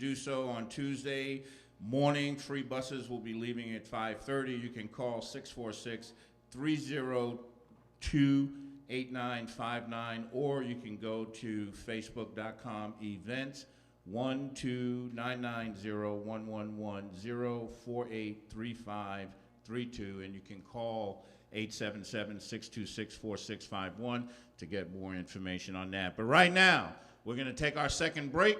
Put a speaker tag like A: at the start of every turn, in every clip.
A: do so on Tuesday morning. Free buses will be leaving at 5:30. You can call 646-302-8959, or you can go to facebook.com events 129901110483532, and you can call 877-626-4651 to get more information on that. But right now, we're going to take our second break,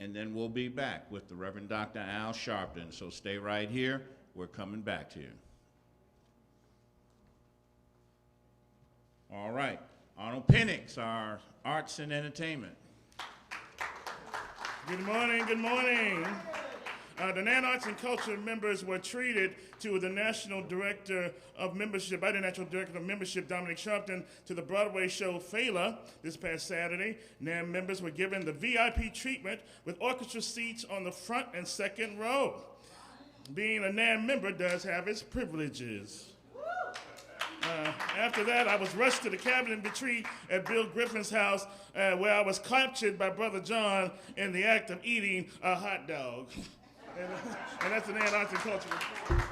A: and then we'll be back with the Reverend Dr. Al Sharpton. So stay right here. We're coming back to you. All right. Arnold Penix, our arts and entertainment.
B: Good morning, good morning. The NAN Arts and Culture members were treated to the National Director of Membership, by the National Director of Membership, Dominic Sharpton, to the Broadway show Fela this past Saturday. NAN members were given the VIP treatment with orchestra seats on the front and second row. Being a NAN member does have its privileges. After that, I was rushed to the cabinet retreat at Bill Griffin's house, where I was captured by Brother John in the act of eating a hot dog. And that's the NAN Arts and Culture report.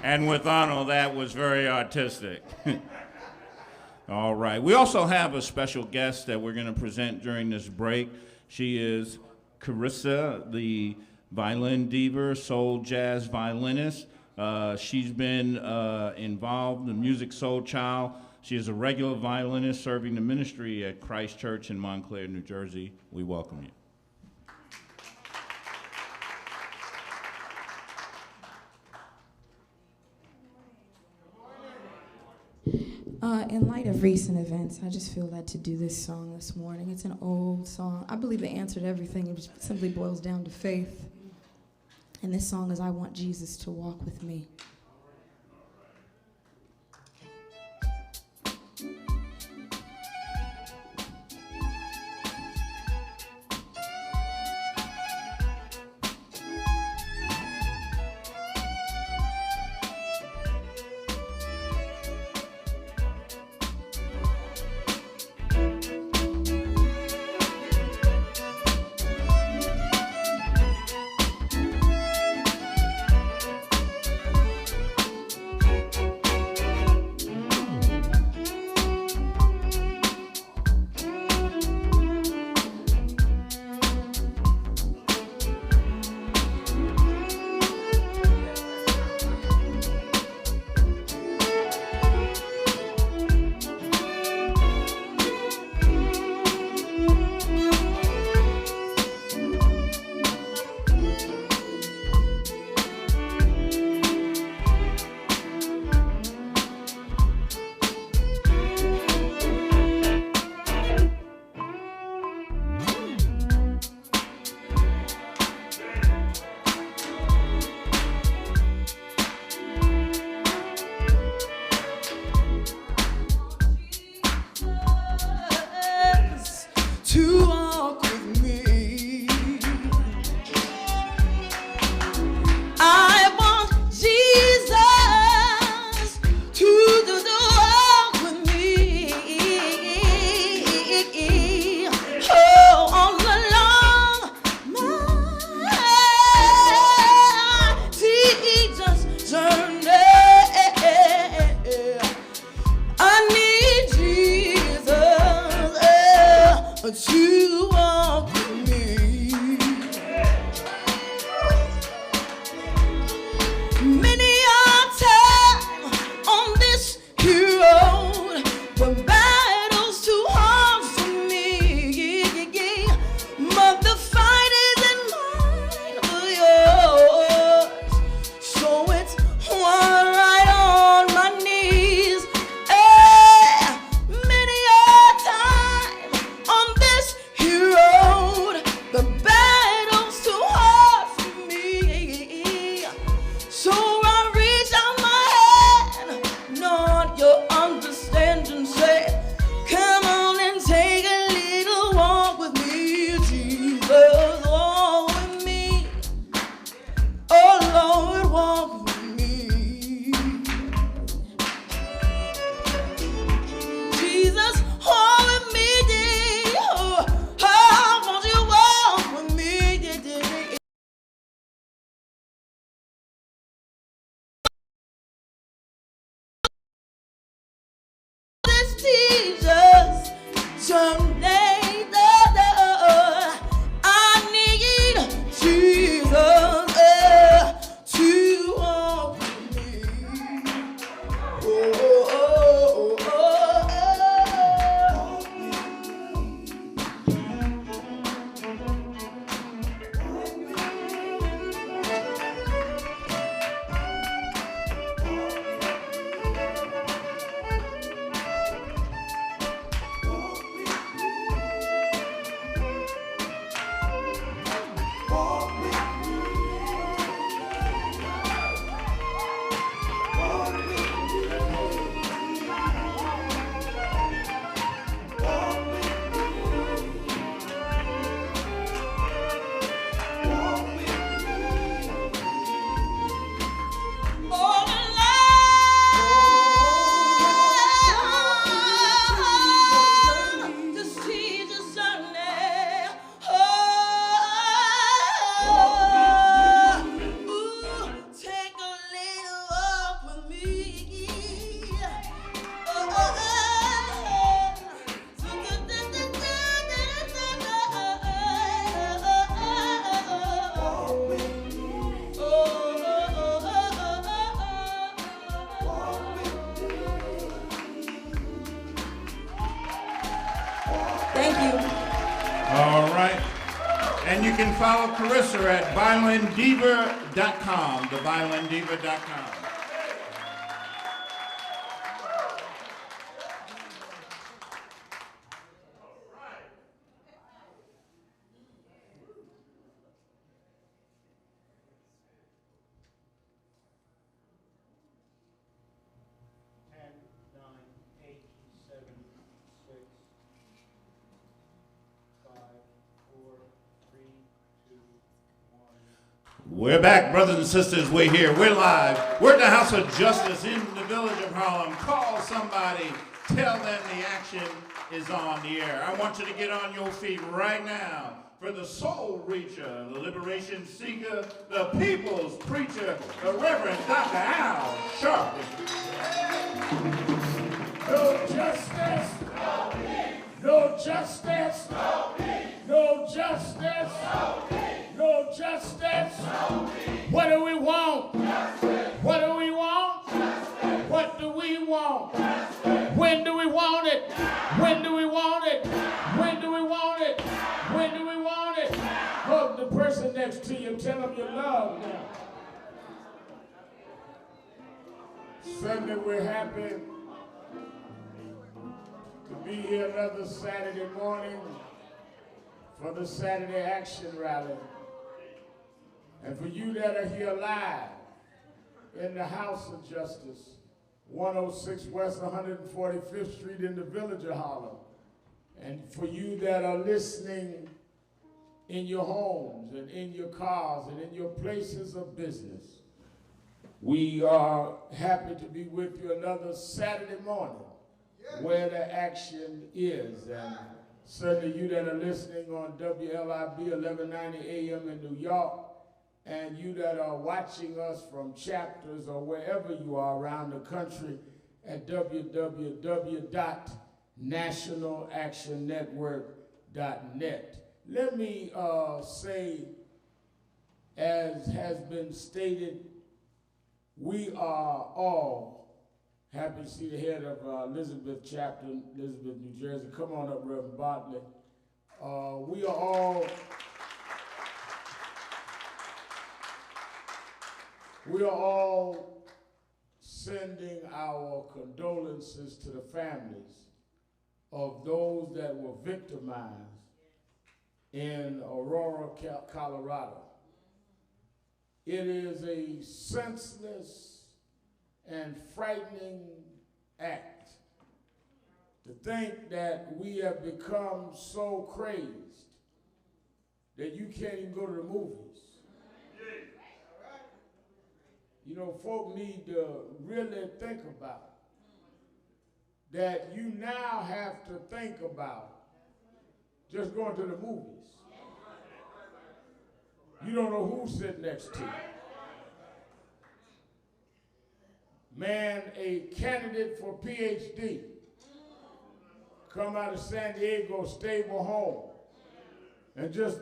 A: And with Arnold, that was very artistic. All right. We also have a special guest that we're going to present during this break. She is Carissa, the violin diva, soul jazz violinist. She's been involved in Music Soul Child. She is a regular violinist serving the ministry at Christ Church in Montclair, New Jersey. We welcome you.
C: In light of recent events, I just feel led to do this song this morning. It's an old song. I believe it answered everything. It just simply boils down to faith. And this song is I Want Jesus to Walk With Me.
A: And you can follow Carissa at violindiva.com, theviolindiva.com. We're back, brothers and sisters. We're here. We're live. We're at the House of Justice in the village of Harlem. Call somebody. Tell them the action is on the air. I want you to get on your feet right now for the soul reacher, the liberation seeker, the people's preacher, the Reverend Dr. Al Sharpton.
D: No justice. No peace. No justice. No peace. No justice. No peace. No justice. No peace. What do we want? Justice. What do we want? Justice. What do we want? Justice. When do we want it? When do we want it? When do we want it? When do we want it? Hug the person next to you. Tell them you love them. Sunday, we're happy to be here another Saturday morning for the Saturday Action Rally. And for you that are here live in the House of Justice, 106 West 145th Street in the village of Harlem. And for you that are listening in your homes and in your cars and in your places of business, we are happy to be with you another Saturday morning where the action is. And certainly you that are listening on WLIB 1190 AM in New York, and you that are watching us from chapters or wherever you are around the country at www.nationalactionnetwork.net. Let me say, as has been stated, we are all happy to see the head of Elizabeth chapter, Elizabeth, New Jersey. Come on up, Reverend Bartlett. We are all sending our condolences to the families of those that were victimized in Aurora, Colorado. It is a senseless and frightening act to think that we have become so crazed that you can't even go to the movies. You know, folk need to really think about that. You now have to think about just going to the movies. You don't know who's sitting next to you. Man, a candidate for PhD, come out of San Diego, stable home, and just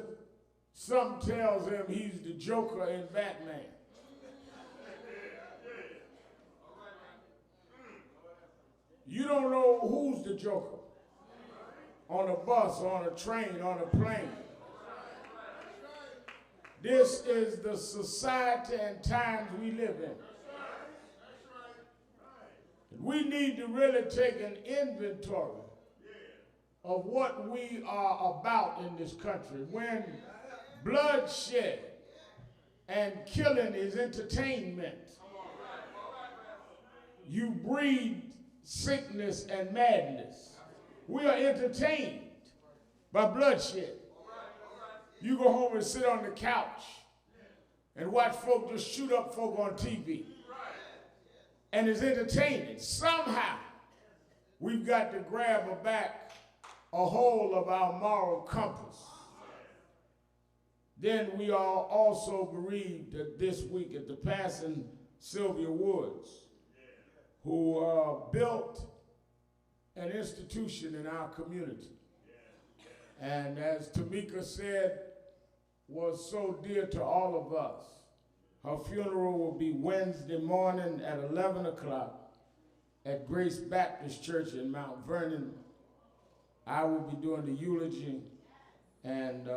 D: something tells him he's the Joker in Batman. You don't know who's the Joker on a bus, on a train, on a plane. This is the society and times we live in. We need to really take an inventory of what we are about in this country. When bloodshed and killing is entertainment, you breed sickness and madness. We are entertained by bloodshed. You go home and sit on the couch and watch folk just shoot up folk on TV. And it's entertaining. Somehow, we've got to grab back a hold of our moral compass. Then we are also bereaved this week at the passing Sylvia Woods, who built an institution in our community. And as Tamika said, was so dear to all of us. Her funeral will be Wednesday morning at 11 o'clock at Grace Baptist Church in Mount Vernon. I will be doing the eulogy, and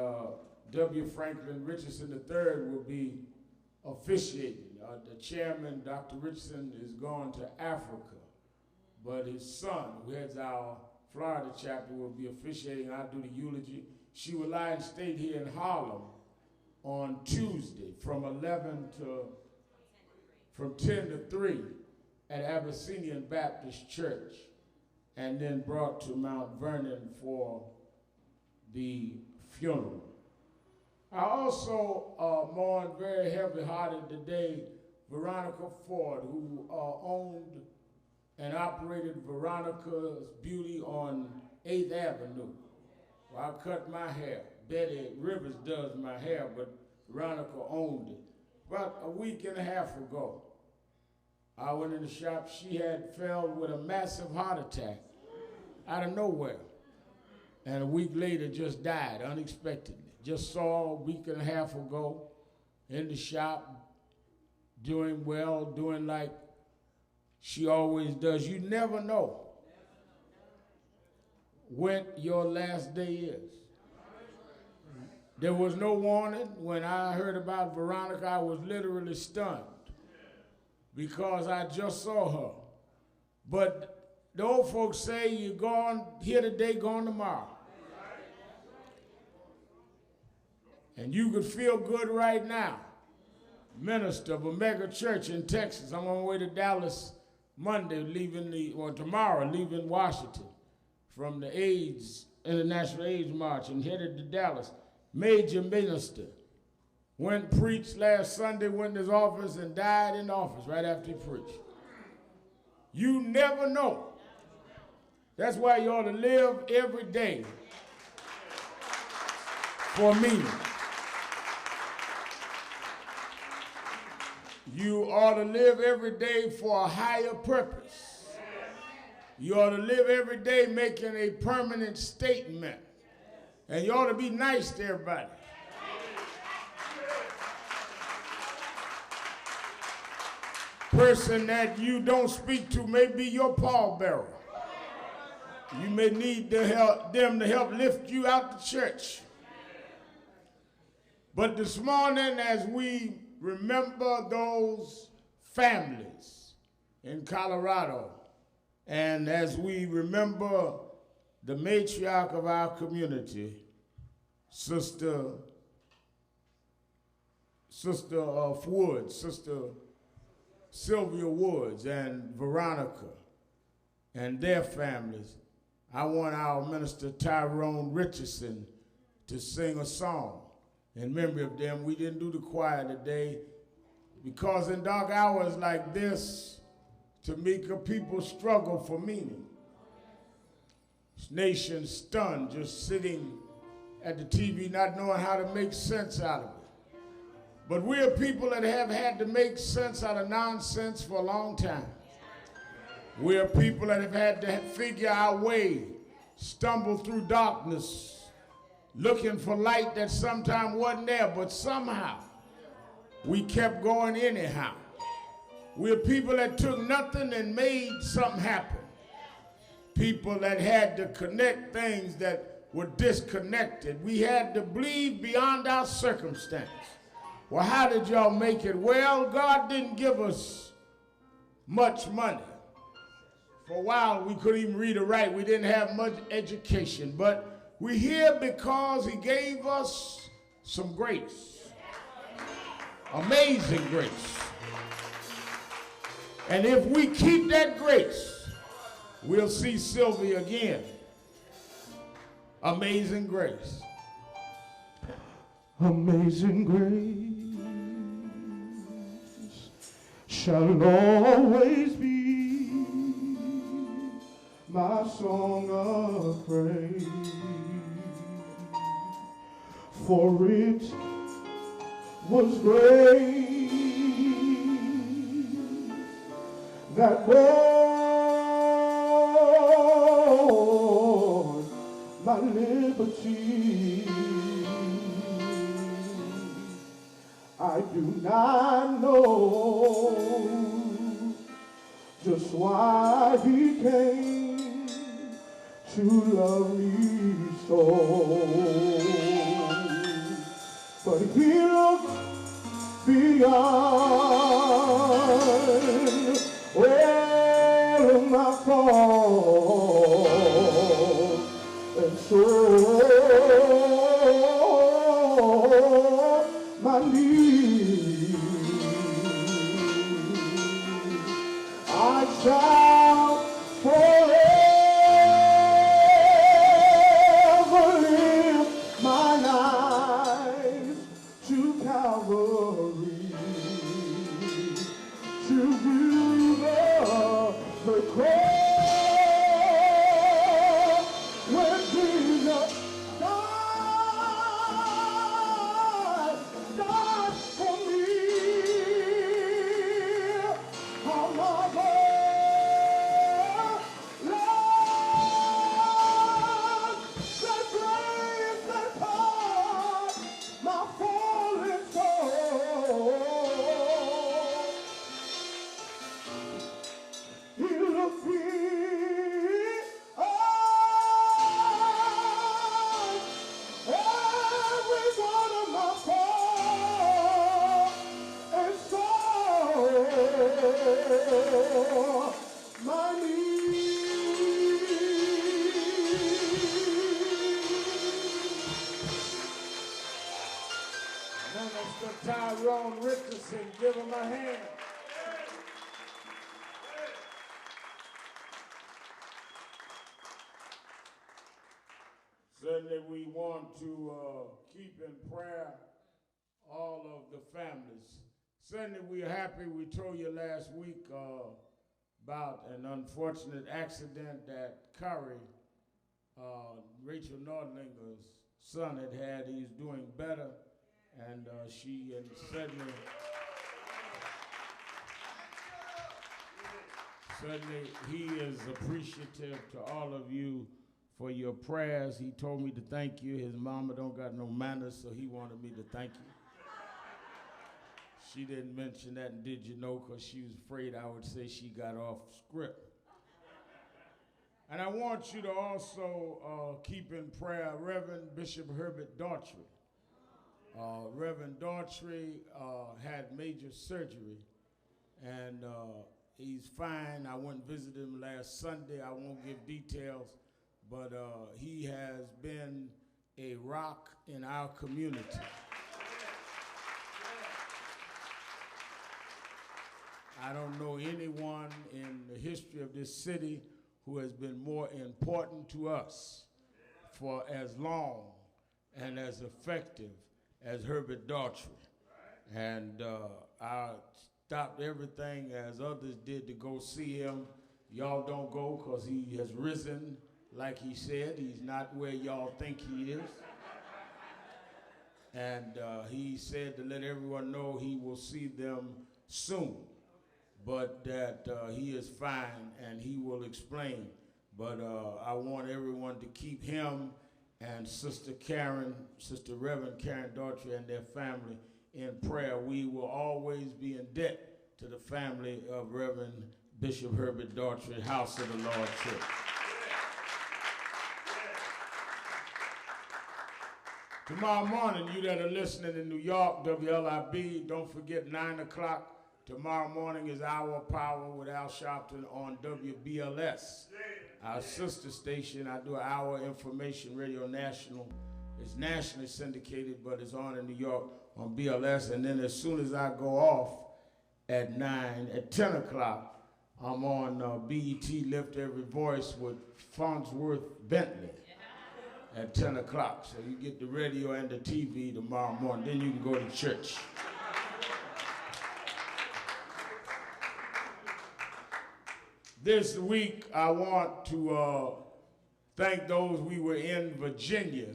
D: W. Franklin Richardson III will be officiating. The chairman, Dr. Richardson, is going to Africa, but his son, who heads our Florida chapter, will be officiating. I'll do the eulogy. She will lie in state here in Harlem on Tuesday from 10 to 3 at Abyssinian Baptist Church, and then brought to Mount Vernon for the funeral. I also mourn very heavy-hearted today Veronica Ford, who owned and operated Veronica's Beauty on 8th Avenue. Well, I cut my hair. Betty Rivers does my hair, but Veronica owned it. About a week and a half ago, I went in the shop. She had fell with a massive heart attack out of nowhere. And a week later just died unexpectedly. Just saw a week and a half ago in the shop, doing well, doing like she always does. You never know when your last day is. There was no warning. When I heard about Veronica, I was literally stunned because I just saw her. But the old folks say you're gone here today, gone tomorrow. And you could feel good right now. Minister of a mega church in Texas. I'm on my way to Dallas Monday, tomorrow, leaving Washington from the International AIDS March and headed to Dallas. Major minister. Preached last Sunday, went in his office and died in the office right after he preached. You never know. That's why you ought to live every day for meaning. You ought to live every day for a higher purpose. You ought to live every day making a permanent statement. And you ought to be nice to everybody. Person that you don't speak to may be your pallbearer. You may need them to help lift you out the church. But this morning, as we remember those families in Colorado, and as we remember the matriarch of our community, Sister Woods, Sister Sylvia Woods and Veronica and their families, I want our minister Tyrone Richardson to sing a song in memory of them. We didn't do the choir today because in dark hours like this, Tamika, people struggle for meaning. This nation stunned, just sitting at the TV, not knowing how to make sense out of it. But we're people that have had to make sense out of nonsense for a long time. We're people that have had to figure our way, stumble through darkness, looking for light that sometime wasn't there, but somehow we kept going anyhow. We're people that took nothing and made something happen. People that had to connect things that were disconnected. We had to believe beyond our circumstance. Well, how did y'all make it? Well, God didn't give us much money. For a while, we couldn't even read or write. We didn't have much education. But we're here because he gave us some grace. Amazing grace. And if we keep that grace, we'll see Sylvia again. Amazing grace.
E: Amazing grace shall always be my song of praise. For it was grace that bought my liberty. I do not know just why he came to love me so. but he looks beyond all of my faults, and so my knees I shall forever lift mine eyes to Calvary, to view the cross where Jesus died for me. How marvelous that grace that taught my fallen soul. He looked beyond every one of my faults and saw my needs. Minister Tyrone Richardson, give him a hand. Certainly we want to keep in prayer all of the families. Certainly we're happy. We told you last week about an unfortunate accident that Curry, Rachel Nordlinger's son had. He's doing better, and she and certainly he is appreciative to all of you for your prayers. He told me to thank you. His mama don't got no manners, so he wanted me to thank you. She didn't mention that, and did you know, because she was afraid I would say she got off script. And I want you to also keep in prayer Reverend Bishop Herbert Daughtry. Reverend Daughtry had major surgery, and he's fine. I went and visited him last Sunday. I won't give details, but he has been a rock in our community. I don't know anyone in the history of this city who has been more important to us for as long and as effective as Herbert Daughtry. And I stopped everything as others did to go see him. Y'all don't go because he has risen. Like he said, he's not where y'all think he is. And he said to let everyone know he will see them soon, but that he is fine and he will explain. But I want everyone to keep him and Sister Reverend Karen Daughtry and their family in prayer. We will always be in debt to the family of Reverend Bishop Herbert Daughtry, House of the Lord Church. Tomorrow morning, you that are listening in New York, WLIB, don't forget 9 o'clock. Tomorrow morning is Our Power with Al Sharpton on WBLS. Our sister station, I do an hour information radio national. It's nationally syndicated, but it's on in New York on BLS. And then as soon as I go off at 10 o'clock, I'm on BET Lift Every Voice with Farnsworth Bentley at 10 o'clock. So you get the radio and the TV tomorrow morning. Then you can go to church. This week, I want to thank those we were in Virginia,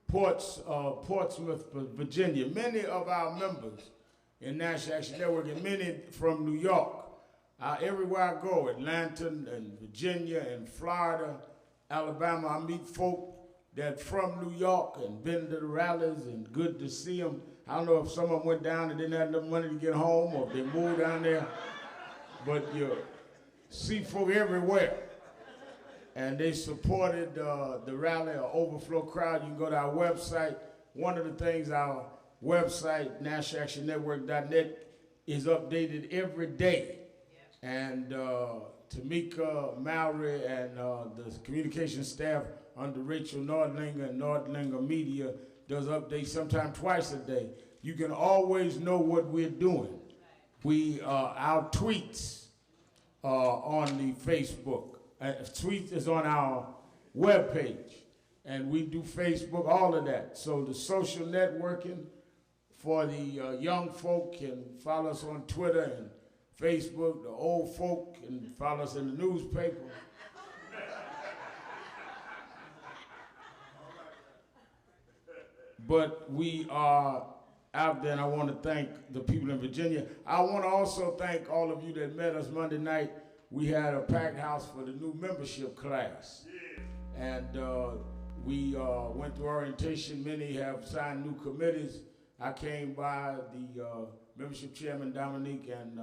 E: Portsmouth, Virginia. Many of our members in National Action Network, and many from New York. Everywhere I go, Atlanta and Virginia and Florida, Alabama, I meet folk that from New York and been to the rallies, and good to see them. I don't know if some of them went down and didn't have enough money to get home, or if they moved down there, but you see folk everywhere. And they supported the rally, or overflow crowd. You can go to our website. One of the things our website, nationalactionnetwork.net, is updated every day. And Tamika Mallory and the communication staff under Rachel Nordlinger and Nordlinger Media does updates sometime twice a day. You can always know what we're doing. Our tweets on the Facebook. Tweets is on our webpage. And we do Facebook, all of that. So the social networking for the young folk can follow us on Twitter and Facebook. The old folk can follow us in the newspaper. But we are out there, and I want to thank the people in Virginia. I want to also thank all of you that met us Monday night. We had a packed house for the new membership class. And we went through orientation. Many have signed new committees. I came by the membership chairman, Dominique, and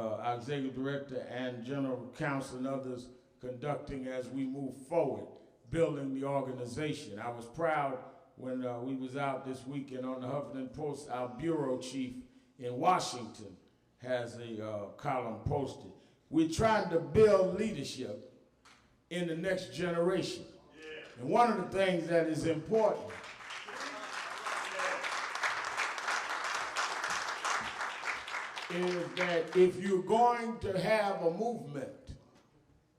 E: our executive director and general counsel and others conducting as we move forward, building the organization. I was proud when we was out this weekend on the Huffington Post. Our bureau chief in Washington has a column posted. We're trying to build leadership in the next generation. Yeah. And one of the things that is important is that if you're going to have a movement,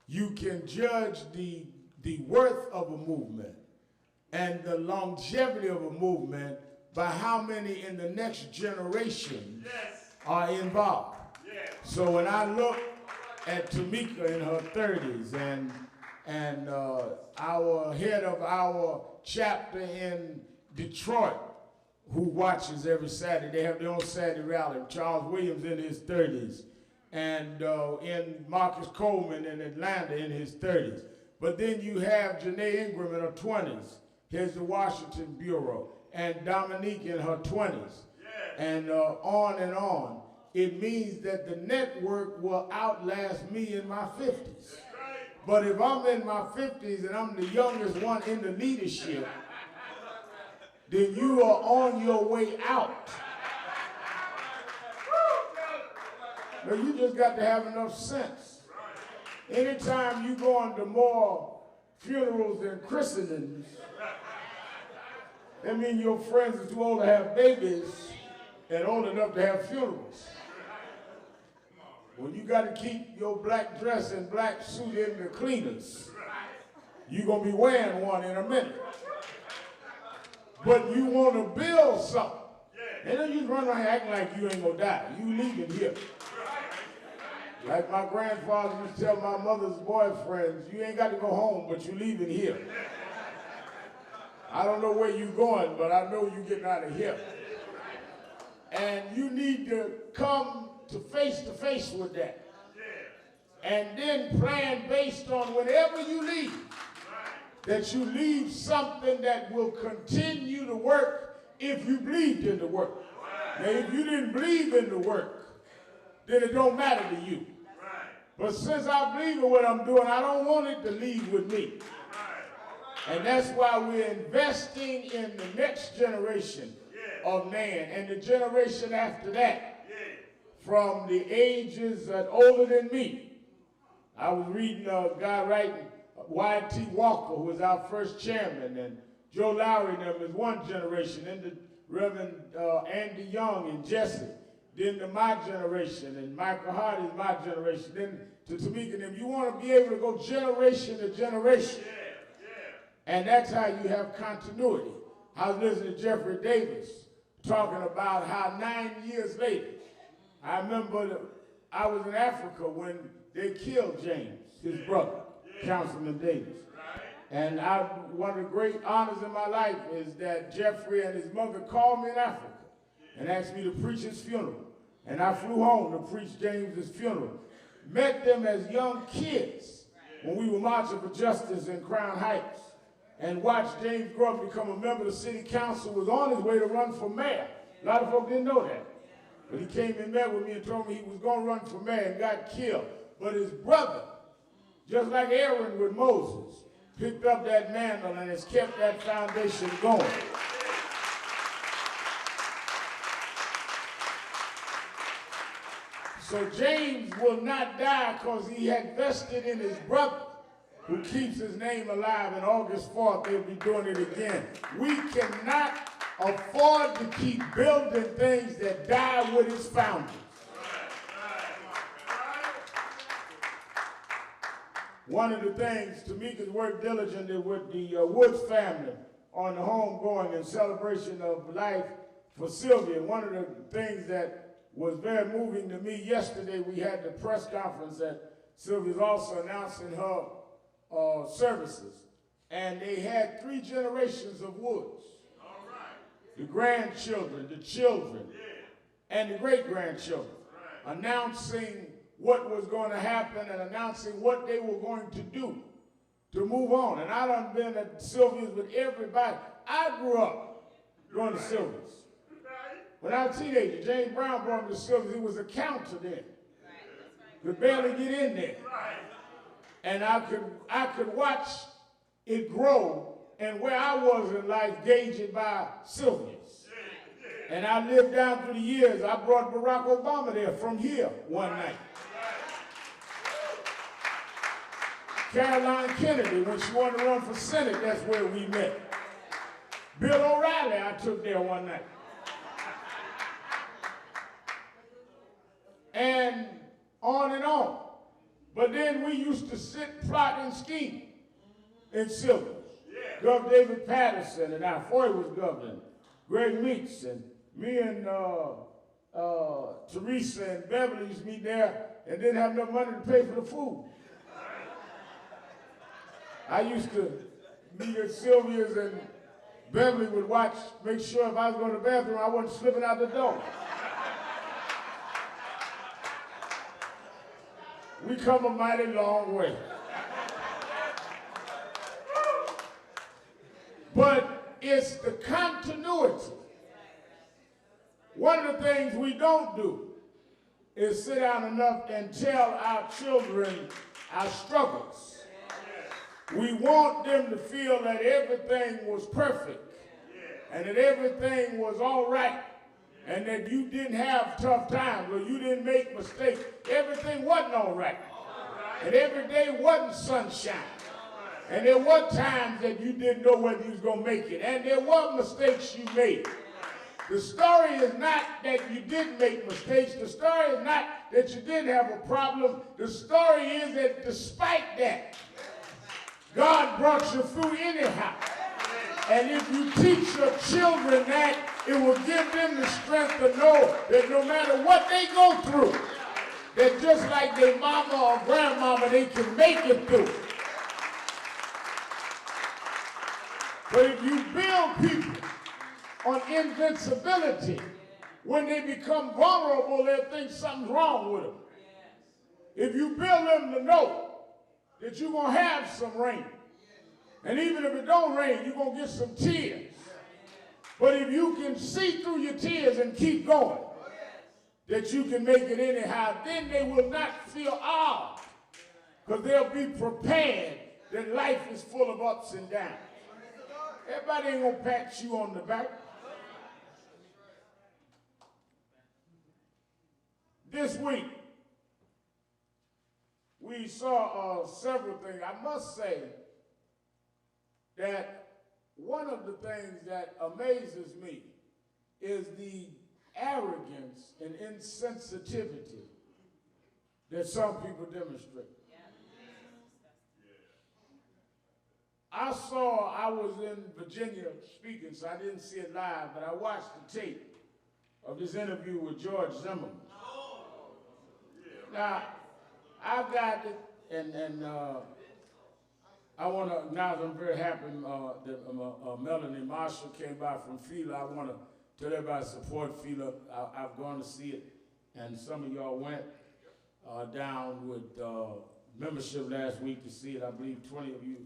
E: you can judge the worth of a movement and the longevity of a movement by how many in the next generation are involved. So when I look at Tamika in her 30s and our head of our chapter in Detroit, who watches every Saturday, they have their own Saturday rally, Charles Williams in his 30s, and in Marcus Coleman in Atlanta in his 30s. But then you have Janae Ingram in her 20s, here's the Washington Bureau, and Dominique in her 20s, and on and on. It means that the network will outlast me in my 50s. But if I'm in my 50s and I'm the youngest one in the leadership, then you are on your way out. But you just got to have enough sense. Anytime you go into more funerals than christenings, that means your friends are too old to have babies and old enough to have funerals. When you got to keep your black dress and black suit in the cleaners, you're going to be wearing one in a minute. But you want to build something. And then you run around acting like you ain't going to die. You leaving here. Like my grandfather used to tell my mother's boyfriends, you ain't got to go home, but you leaving here. I don't know where you're going, but I know you're getting out of here. And you need to come to face with that. And then plan based on whenever you leave, that you leave something that will continue to work if you believed in the work. Now, if you didn't believe in the work, then it don't matter to you. But since I believe in what I'm doing, I don't want it to leave with me. And that's why we're investing in the next generation of man and the generation after that. From the ages that older than me. I was reading a guy writing, Y.T. Walker, who was our first chairman, and Joe Lowry and them is one generation, then the Reverend Andy Young and Jesse, then to my generation, and Michael Hardy is my generation, then to Tamika and them. You want to be able to go generation to generation. And that's how you have continuity. I was listening to Jeffrey Davis talking about how 9 years later, I remember I was in Africa when they killed James, his brother, Councilman Davis. And one of the great honors in my life is that Jeffrey and his mother called me in Africa and asked me to preach his funeral. And I flew home to preach James's funeral. Met them as young kids when we were marching for justice in Crown Heights. And watched James grow up, become a member of the city council, was on his way to run for mayor. A lot of folks didn't know that. But he came and met with me and told me he was going to run for mayor and got killed. But his brother, just like Aaron with Moses, picked up that mantle and has kept that foundation going. So James will not die because he had vested in his brother who keeps his name alive. And August 4th, they'll be doing it again. We cannot afford to keep building things that die with its founders. One of the things, Tamika's worked diligently with the Woods family on the homegoing and celebration of life for Sylvia. One of the things that was very moving to me yesterday, we had the press conference that Sylvia's also announcing her services. And they had 3 generations of Woods. All right. The grandchildren, the children, and the great-grandchildren announcing what was going to happen and announcing what they were going to do to move on. And I done been at Sylvia's with everybody. I grew up going to Sylvia's. When I was a teenager, James Brown brought me to Sylvia's. He was a counter then. Could barely get in there. And I could watch it grow, and where I was in life, gauge it by Sylvia's. And I lived down through the years. I brought Barack Obama there from here one night. Caroline Kennedy, when she wanted to run for Senate, that's where we met. Bill O'Reilly, I took there one night. And on and on. But then we used to sit, plot, and scheme in Sylvia's. Governor David Patterson and I, Foy was governor, Greg Meeks, and me and Teresa and Beverly used to meet there and didn't have enough money to pay for the food. I used to meet at Sylvia's, and Beverly would watch, make sure if I was going to the bathroom, I wasn't slipping out the door. We come a mighty long way. But it's the continuity. One of the things we don't do is sit down enough and tell our children our struggles. We want them to feel that everything was perfect and that everything was all right and that you didn't have tough times or you didn't make mistakes. Everything wasn't all right. And every day wasn't sunshine. And there were times that you didn't know whether you was going to make it. And there were mistakes you made. The story is not that you didn't make mistakes. The story is not that you didn't have a problem. The story is that despite that, God brought you through anyhow. And if you teach your children that, it will give them the strength to know that no matter what they go through, that just like their mama or grandmama, they can make it through. But if you build people on invincibility, when they become vulnerable, they'll think something's wrong with them. If you build them to know that you're going to have some rain, and even if it don't rain, you're going to get some tears. But if you can see through your tears and keep going, that you can make it anyhow, then they will not feel awed, because they'll be prepared that life is full of ups and downs. Everybody ain't going to pat you on the back. This week, we saw several things. I must say that one of the things that amazes me is the arrogance and insensitivity that some people demonstrate. I was in Virginia speaking, so I didn't see it live, but I watched the tape of this interview with George Zimmerman. Now, I got it, and I want to acknowledge I'm very happy that Melanie Marshall came by from FELA. I want to tell everybody support FELA. I've gone to see it, and some of y'all went down with membership last week to see it. I believe 20 of you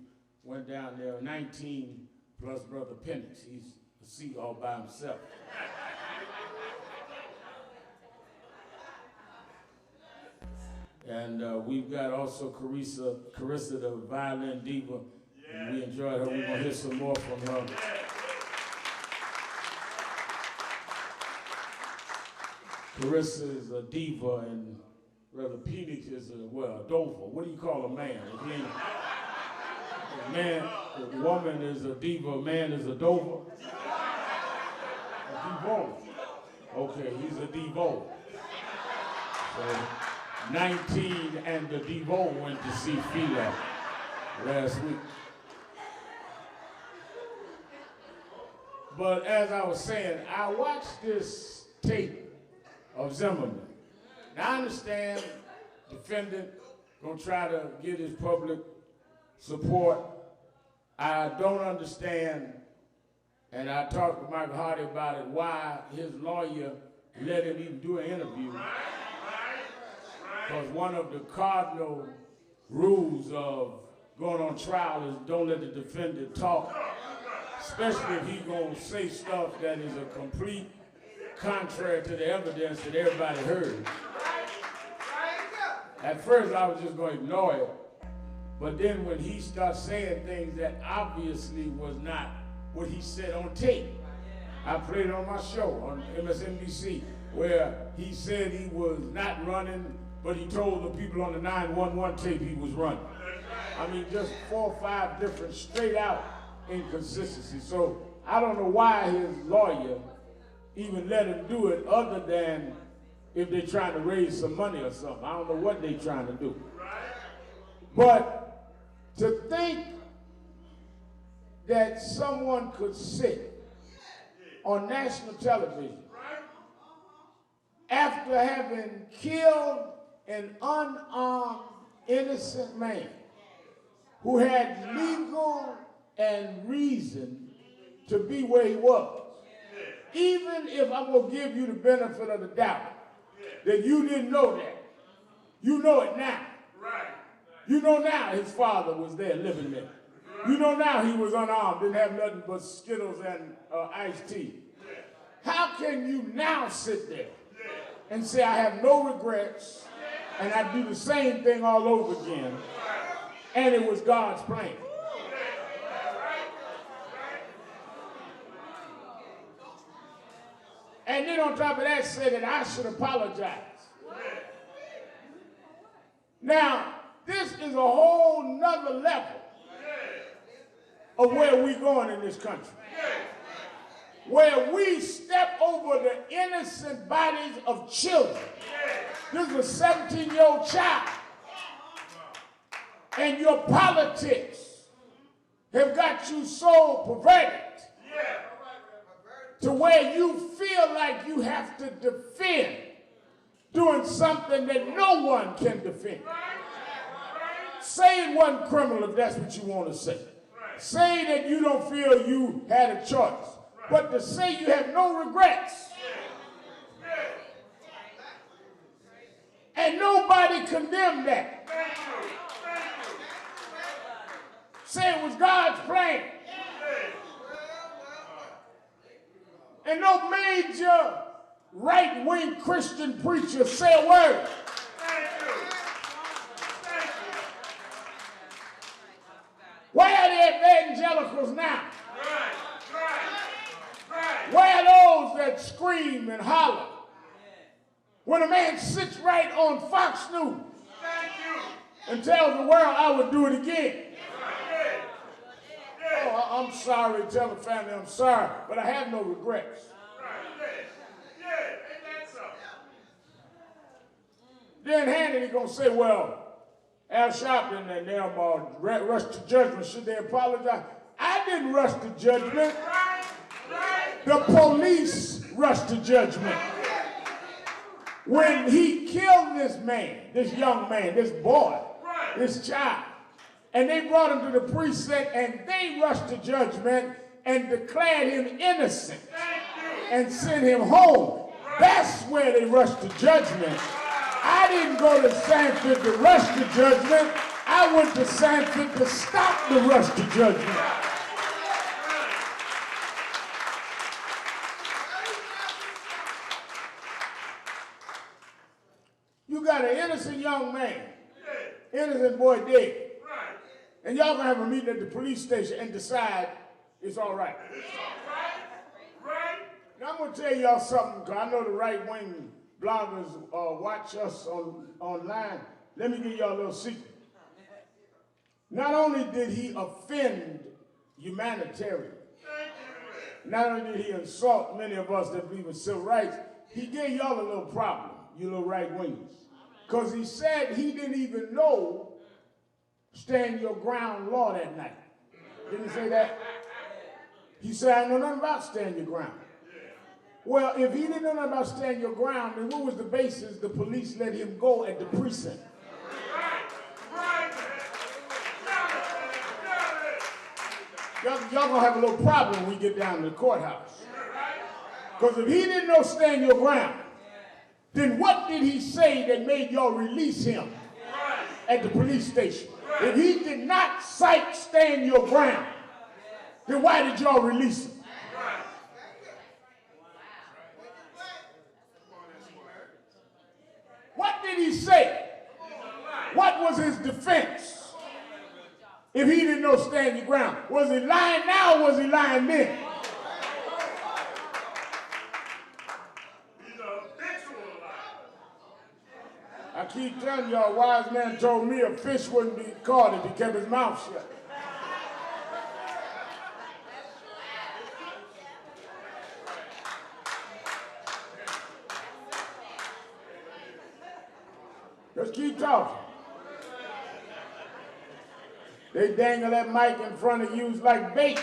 E: went down there, 19 plus Brother Penix. He's a seat all by himself. And we've got also Carissa, the violin diva. And we enjoyed her. We're going to hear some more from her. Carissa is a diva, and Rather, Phoenix is a Dover. What do you call a man? A man, a woman is a diva, a man is a Dover. A Devo. Okay, he's a Devo. So 19 and the Devo went to see Fila last week. But as I was saying, I watched this tape of Zimmerman. Now I understand defendant gonna try to get his public support. I don't understand, and I talked to Michael Hardy about it, why his lawyer let him even do an interview. Because one of the cardinal rules of going on trial is don't let the defendant talk, especially if he's gonna say stuff that is a complete contrary to the evidence that everybody heard. At first I was just gonna ignore it, but then when he starts saying things that obviously was not what he said on tape, I played it on my show on MSNBC, where he said he was not running, but he told the people on the 911 tape he was running. I mean, just 4 or 5 different straight out inconsistencies. So I don't know why his lawyer even let him do it, other than if they're trying to raise some money or something. I don't know what they're trying to do. But to think that someone could sit on national television after having killed an unarmed, innocent man who had legal and reason to be where he was, even if I'm going to give you the benefit of the doubt that you didn't know that, you know it now. You know now his father was there living there. You know now he was unarmed, didn't have nothing but Skittles and iced tea. How can you now sit there and say, I have no regrets, and I do the same thing all over again, and it was God's plan? And then on top of that, say that I should apologize. Now, this is a whole nother level of where we're going in this country, where we step over the innocent bodies of children. This is a 17-year-old child. And your politics have got you so perverted to where you feel like you have to defend doing something that no one can defend. Say it wasn't criminal if that's what you want to say. Say that you don't feel you had a choice. But to say you have no regrets. And nobody condemned that. Say it was God's plan. And no major right-wing Christian preacher say a word. Where are the evangelicals now? Where are those that scream and holler when a man sits right on Fox News and tells the world, I would do it again? Oh, I'm sorry, tell the family I'm sorry, but I have no regrets. Then Hannity gonna say, well, Al Sharpton and them rushed to judgment. Should they apologize? I didn't rush to judgment. The police rushed to judgment. When he killed this man, this young man, this boy, this child, and they brought him to the precinct and they rushed to judgment and declared him innocent and sent him home. That's where they rushed to judgment. I didn't go to Sanford to rush to judgment. I went to Sanford to stop the rush to judgment. You got an innocent young man, innocent boy dead. And y'all gonna have a meeting at the police station and decide it's all right. Now I'm gonna tell y'all something, because I know the right wing bloggers watch us online, let me give y'all a little secret. Not only did he offend humanitarian, not only did he insult many of us that believe in civil rights, he gave y'all a little problem, you little right-wingers. Because he said he didn't even know stand your ground law that night. Didn't he say that? He said, I know nothing about stand your ground. Well, if he didn't know nothing about stand your ground, then what was the basis the police let him go at the precinct? Y'all gonna have a little problem when we get down to the courthouse. Because if he didn't know stand your ground, then what did he say that made y'all release him at the police station? If he did not cite stand your ground, then why did y'all release him? What did he say? What was his defense? If he didn't know stand your ground, was he lying now or was he lying then? I keep telling y'all, a wise man told me a fish wouldn't be caught if he kept his mouth shut. Just keep talking. They dangle that mic in front of you like bait.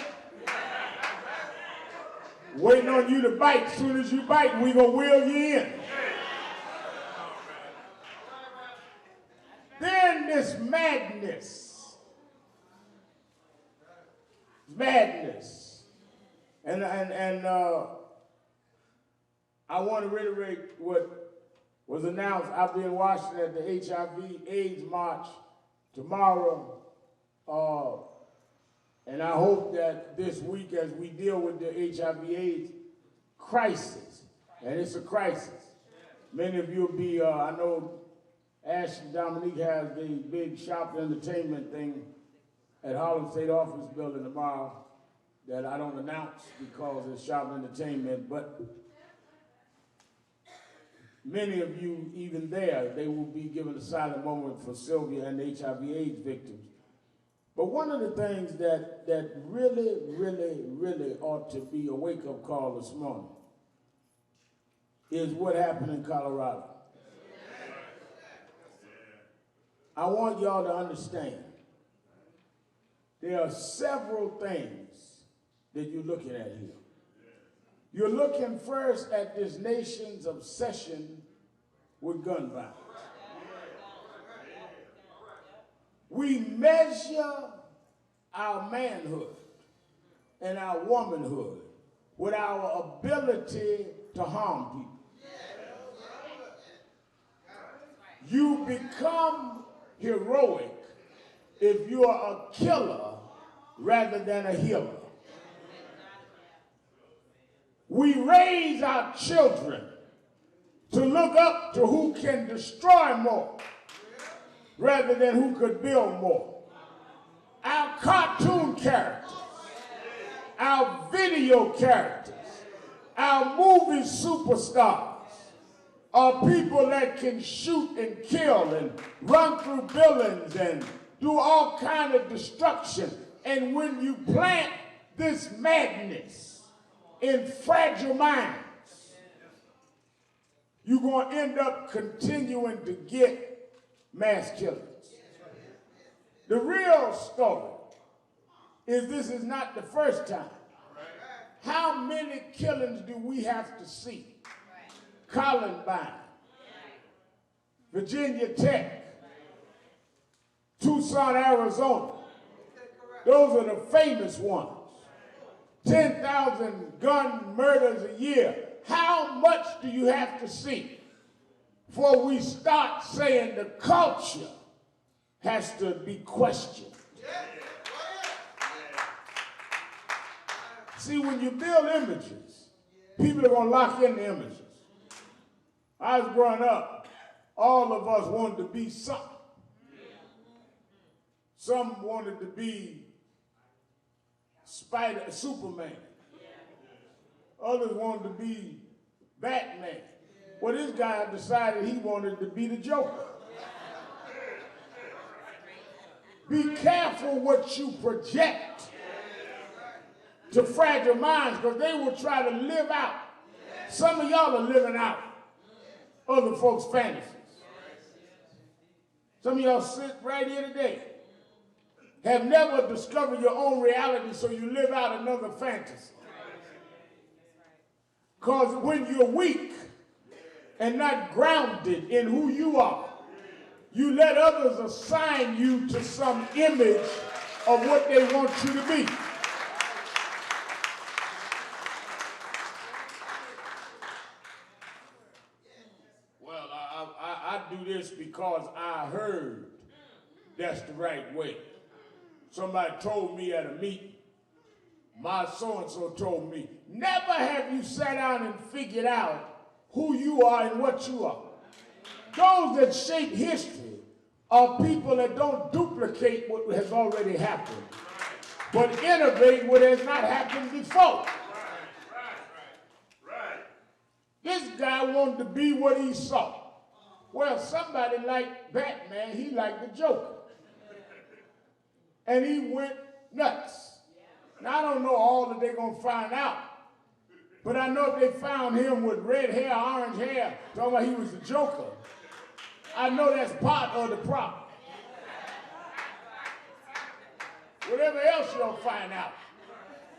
E: Waiting on you to bite. As soon as you bite, we gonna wheel you in. Then this madness. And I want to reiterate what was announced. I'll be in Washington at the HIV/AIDS March tomorrow. And I hope that this week, as we deal with the HIV/AIDS crisis, and it's a crisis, many of you will be, I know Ash and Dominique has the big shop entertainment thing at Harlem State Office Building tomorrow that I don't announce because it's shop entertainment, but many of you, even there, they will be given a silent moment for Sylvia and the HIV/AIDS victims. But one of the things that really ought to be a wake-up call this morning is what happened in Colorado. I want y'all to understand there are several things that you're looking at here. You're looking first at this nation's obsession with gun violence. We measure our manhood and our womanhood with our ability to harm people. You become heroic if you are a killer rather than a healer. We raise our children to look up to who can destroy more rather than who could build more. Our cartoon characters, our video characters, our movie superstars are people that can shoot and kill and run through buildings and do all kind of destruction. And when you plant this madness in fragile minds, you're going to end up continuing to get mass killings. The real story is this is not the first time. How many killings do we have to see? Columbine, Virginia Tech, Tucson, Arizona. Those are the famous ones. 10,000 gun murders a year. How much do you have to see before we start saying the culture has to be questioned? See, when you build images, people are going to lock in the images. I was growing up, all of us wanted to be something. Some wanted to be Superman. Others wanted to be Batman. Well, this guy decided he wanted to be the Joker. Be careful what you project to fragile minds, because they will try to live out. Some of y'all are living out other folks' fantasies. Some of y'all sit right here today, have never discovered your own reality, so you live out another fantasy. Because when you're weak and not grounded in who you are, you let others assign you to some image of what they want you to be. Well, I do this because I heard that's the right way. Somebody told me at a meeting, my so-and-so told me, never have you sat down and figured out who you are and what you are. Those that shape history are people that don't duplicate what has already happened, but innovate what has not happened before. This guy wanted to be what he saw. Well, somebody like Batman, he liked the Joker. And he went nuts. Now, I don't know all that they're going to find out, but I know if they found him with red hair, orange hair, talking about he was the Joker, I know that's part of the problem. Whatever else you'll find out,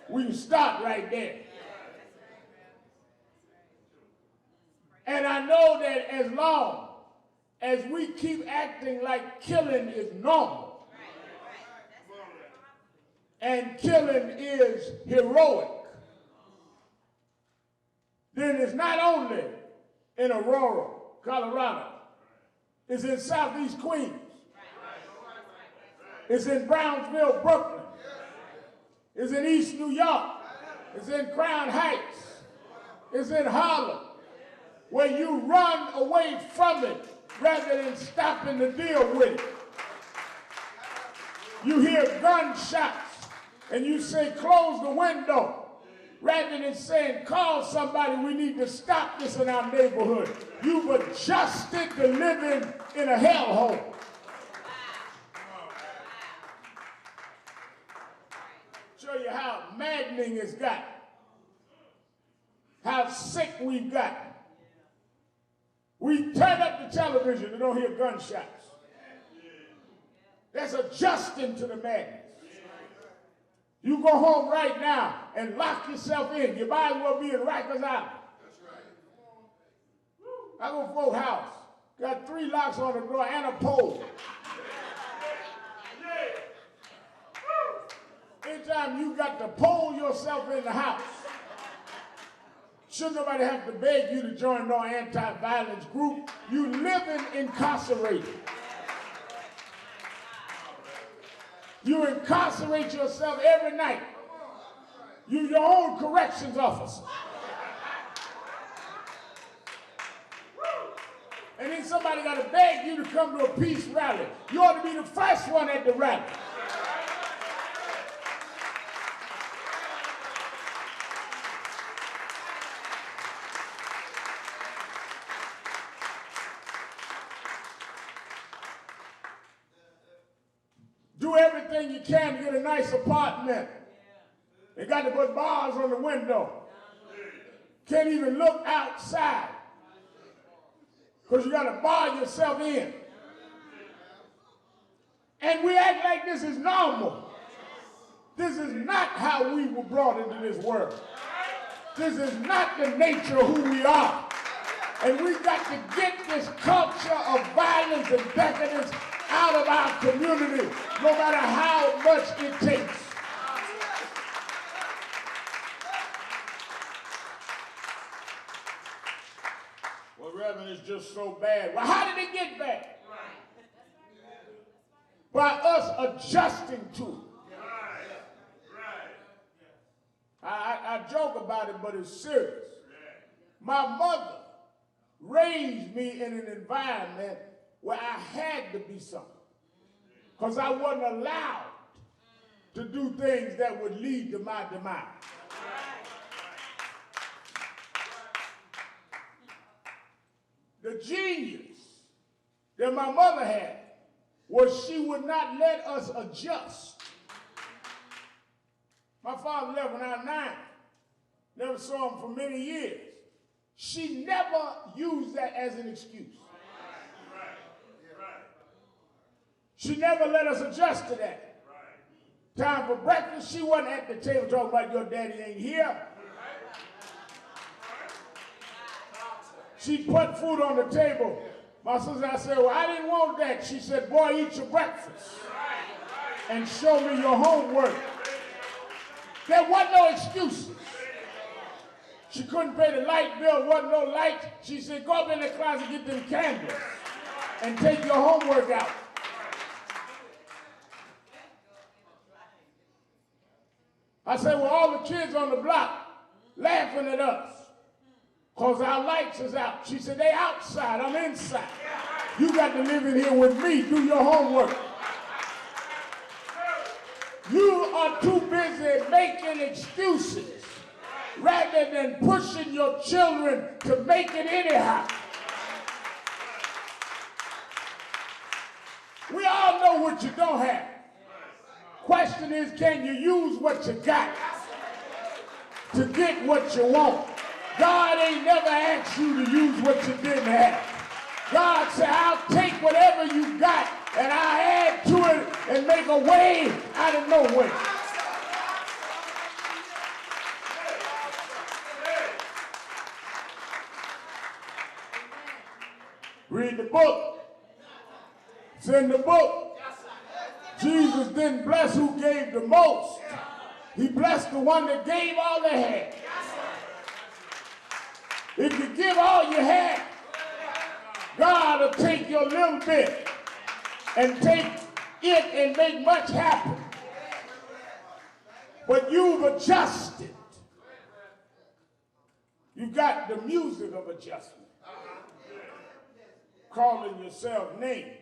E: we can start right there. And I know that as long as we keep acting like killing is normal, and killing is heroic, then it's not only in Aurora, Colorado, it's in Southeast Queens, it's in Brownsville, Brooklyn, it's in East New York, it's in Crown Heights, it's in Harlem, where you run away from it rather than stopping to deal with it. You hear gunshots and you say, close the window, rather than saying, call somebody, we need to stop this in our neighborhood. You've adjusted to living in a hellhole. Show you how maddening it's gotten, how sick we've gotten. We turn up the television and don't hear gunshots. That's adjusting to the madness. You go home right now and lock yourself in. You might as well be in Rikers Island. I go to Folk House. Got 3 locks on the door and a pole. Anytime you got to pole yourself in the house, shouldn't nobody have to beg you to join no anti-violence group. You living incarcerated. You incarcerate yourself every night. You're your own corrections officer. And then somebody got to beg you to come to a peace rally. You ought to be the first one at the rally. Do everything you can to get a nice apartment. They got to put bars on the window. Can't even look outside because you got to bar yourself in. And we act like this is normal. This is not how we were brought into this world. This is not the nature of who we are. And we've got to get this culture of violence and decadence out of our community, no matter how much it takes. Well, Reverend, it's just so bad. Well, how did it get bad? By us adjusting to it. I joke about it, but it's serious. My mother raised me in an environment where I had to be something, because I wasn't allowed to do things that would lead to my demise. the genius that my mother had was she would not let us adjust. My father left when I was 9. Never saw him for many years. She never used that as an excuse. She never let us adjust to that. Time for breakfast, she wasn't at the table talking about your daddy ain't here. She put food on the table. My sister, I said, well, I didn't want that. She said, boy, eat your breakfast and show me your homework. There wasn't no excuses. She couldn't pay the light bill, wasn't no light. She said, go up in the closet, get them candles, and take your homework out. I said, well, all the kids on the block laughing at us because our lights is out. She said, they outside, I'm inside. You got to live in here with me, do your homework. You are too busy making excuses rather than pushing your children to make it anyhow. We all know what you don't have. Question is, can you use what you got to get what you want? God ain't never asked you to use what you didn't have. God said, I'll take whatever you got and I'll add to it and make a way out of no way. Read the book. It's in the book. Jesus didn't bless who gave the most. He blessed the one that gave all they had. If you give all you had, God will take your little bit and take it and make much happen. But you've adjusted. You got the music of adjustment. Calling yourself names.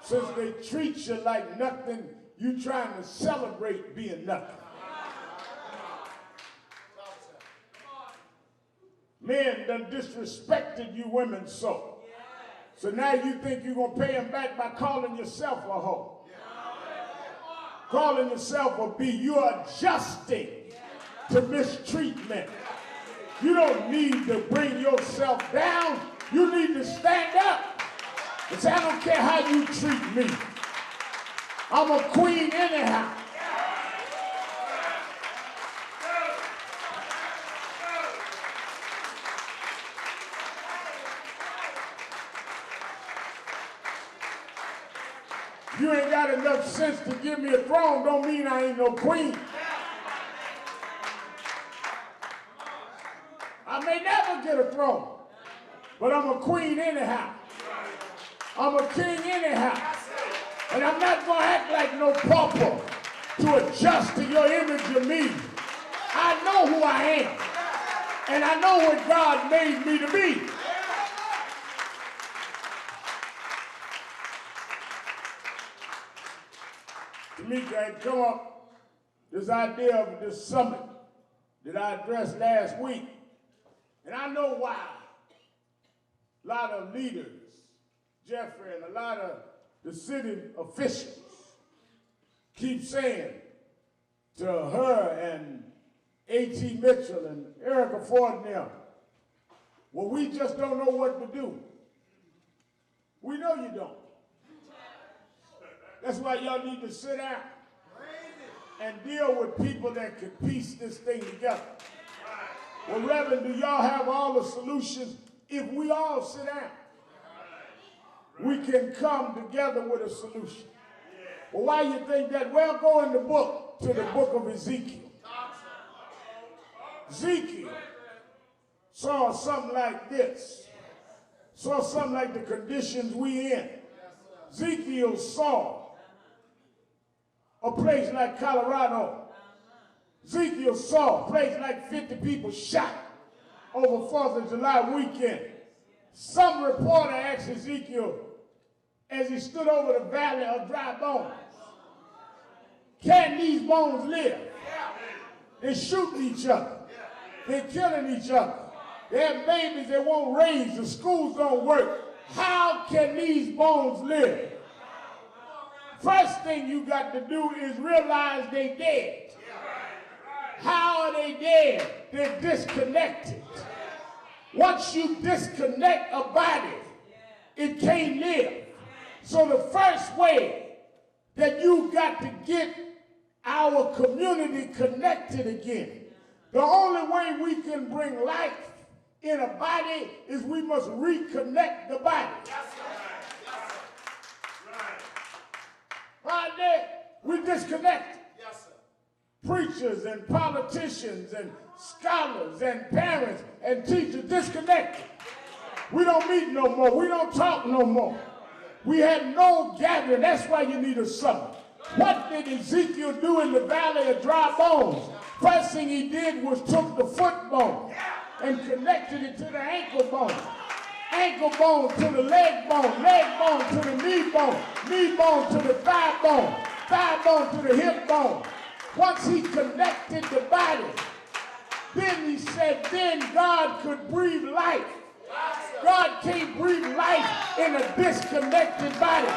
E: Since they treat you like nothing, you trying to celebrate being nothing. Men done disrespected you women so. So now you think you're going to pay them back by calling yourself a hoe. Calling yourself a B. You're adjusting to mistreatment. You don't need to bring yourself down. You need to stand up. And say, I don't care how you treat me. I'm a queen anyhow. You ain't got enough sense to give me a throne, don't mean I ain't no queen. I may never get a throne, but I'm a queen anyhow. I'm a king anyhow. And I'm not going to act like no pauper to adjust to your image of me. I know who I am. And I know what God made me to be. Tamika had come up this idea of this summit that I addressed last week. And I know why a lot of leaders, Jeffrey, and a lot of the city officials keep saying to her and A.T. Mitchell and Erica Ford and them, well, we just don't know what to do. We know you don't. That's why y'all need to sit down and deal with people that can piece this thing together. Well, Reverend, do y'all have all the solutions? If we all sit down, we can come together with a solution. Well, why you think that? Well, go in the book, to the book of Ezekiel. Ezekiel saw something like this. Saw something like the conditions we in. Ezekiel saw a place like Colorado. Ezekiel saw a place like 50 people shot over 4th of July weekend. Some reporter asked Ezekiel, as he stood over the valley of dry bones, can these bones live? They're shooting each other. They're killing each other. They have babies they won't raise. The schools don't work. How can these bones live? First thing you got to do is realize they dead. How are they dead? They're disconnected. Once you disconnect a body, it can't live. So the first way that you got to get our community connected again, the only way we can bring life in a body is we must reconnect the body. Right there, we disconnected. Preachers and politicians and scholars and parents and teachers disconnected. We don't meet no more. We don't talk no more. We have no gathering. That's why you need a summit. What did Ezekiel do in the valley of dry bones? First thing he did was took the foot bone and connected it to the ankle bone to the leg bone to the knee bone to the thigh bone to the hip bone. Once he connected the body, then he said, then God could breathe life. God can't breathe life in a disconnected body.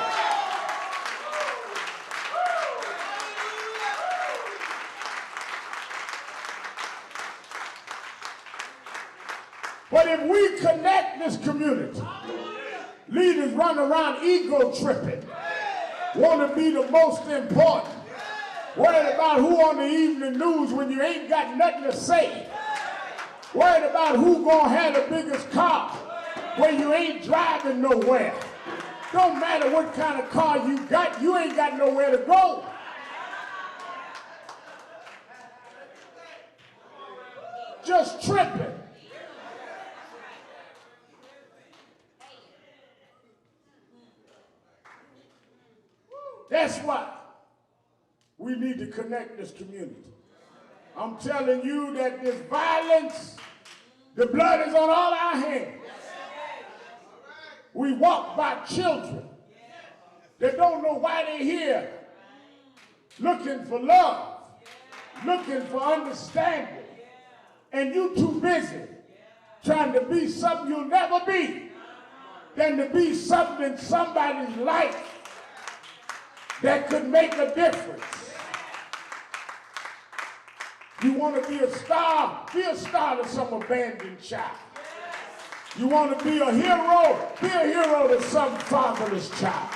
E: But if we connect this community, leaders run around ego tripping, want to be the most important, worried about who on the evening news when you ain't got nothing to say, worried about who gonna have the biggest car when you ain't driving nowhere. Don't matter what kind of car you ain't got nowhere to go. Just tripping. That's why we need to connect this community. I'm telling you that this violence, the blood is on all our hands. We walk by children that don't know why they're here, looking for love, looking for understanding, and you too busy trying to be something you'll never be than to be something in somebody's life that could make a difference. You want to be a star to some abandoned child. You want to be a hero to some fatherless child.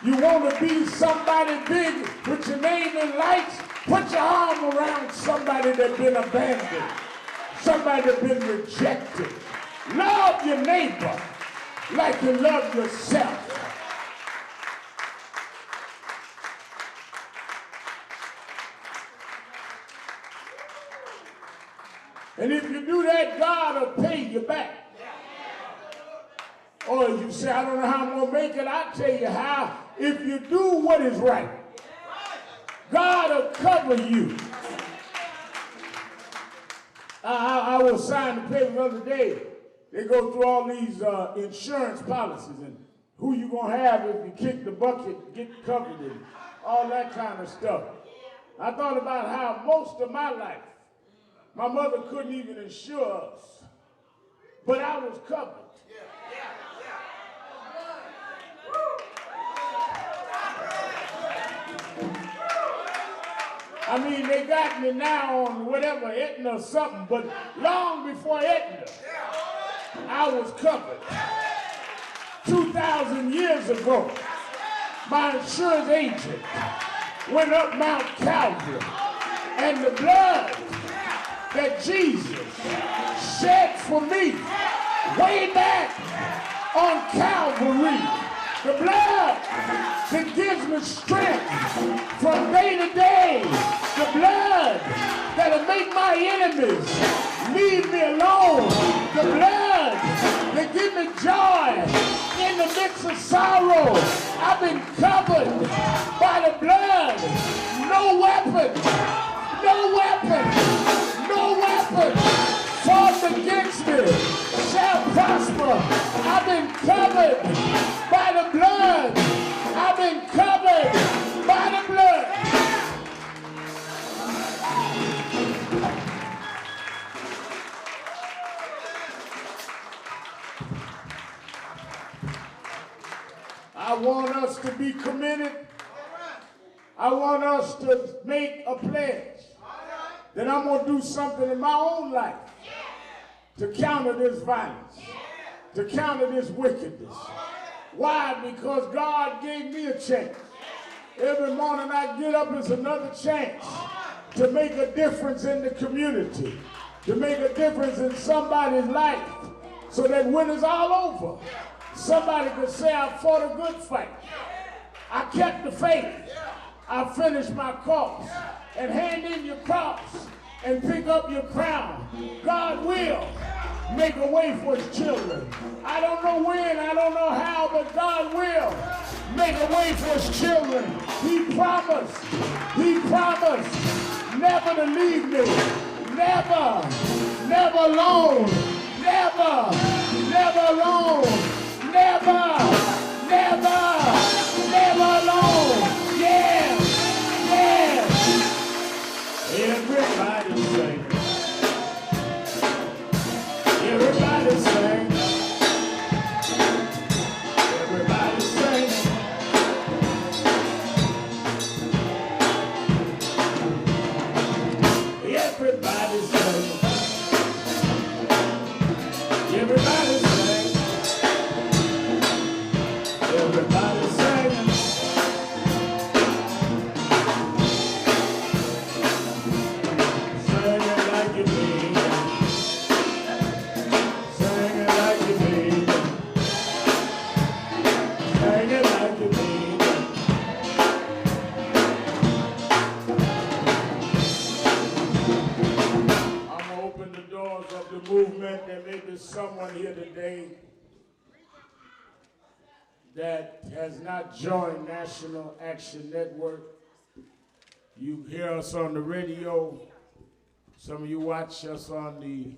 E: You want to be somebody big with your name in lights, put your arm around somebody that's been abandoned, somebody that's been rejected. Love your neighbor like you love yourself. And if you do that, God will pay you back. Or you say, I don't know how I'm going to make it. I'll tell you how. If you do what is right, God will cover you. I was signing the paper the other day. They go through all these insurance policies and who you going to have if you kick the bucket, get covered, and all that kind of stuff. I thought about how most of my life, my mother couldn't even insure us, but I was covered. I mean, they got me now on whatever, Aetna or something, but long before Aetna, I was covered. 2,000 years ago, my insurance agent went up Mount Calvary, and the blood that Jesus shed for me way back on Calvary, the blood that gives me strength from day to day, the blood that'll make my enemies leave me alone, the blood that gives me joy in the midst of sorrow. I've been covered by the blood. No weapon formed against me shall prosper. I've been covered by the blood. I've been covered by the blood.
D: I want us to be committed. I want us to make a pledge that I'm going to do something in my own life to counter this violence, to counter this wickedness. Why? Because God gave me a chance. Every morning I get up, it's another chance to make a difference in the community, to make a difference in somebody's life, so that when it's all over, somebody could say, I fought a good fight. I kept the faith. I finished my course. And hand in your cross and pick up your crown. God will make a way for his children. I don't know when, I don't know how, but God will make a way for his children. He promised never to leave me. Never alone. Never alone. Never alone. Yeah. Everybody sing. Everybody sing. Everybody sing. Everybody sing. Everybody sing. Everybody sing. Movement. There may be someone here today that has not joined National Action Network. You hear us on the radio. Some of you watch us on the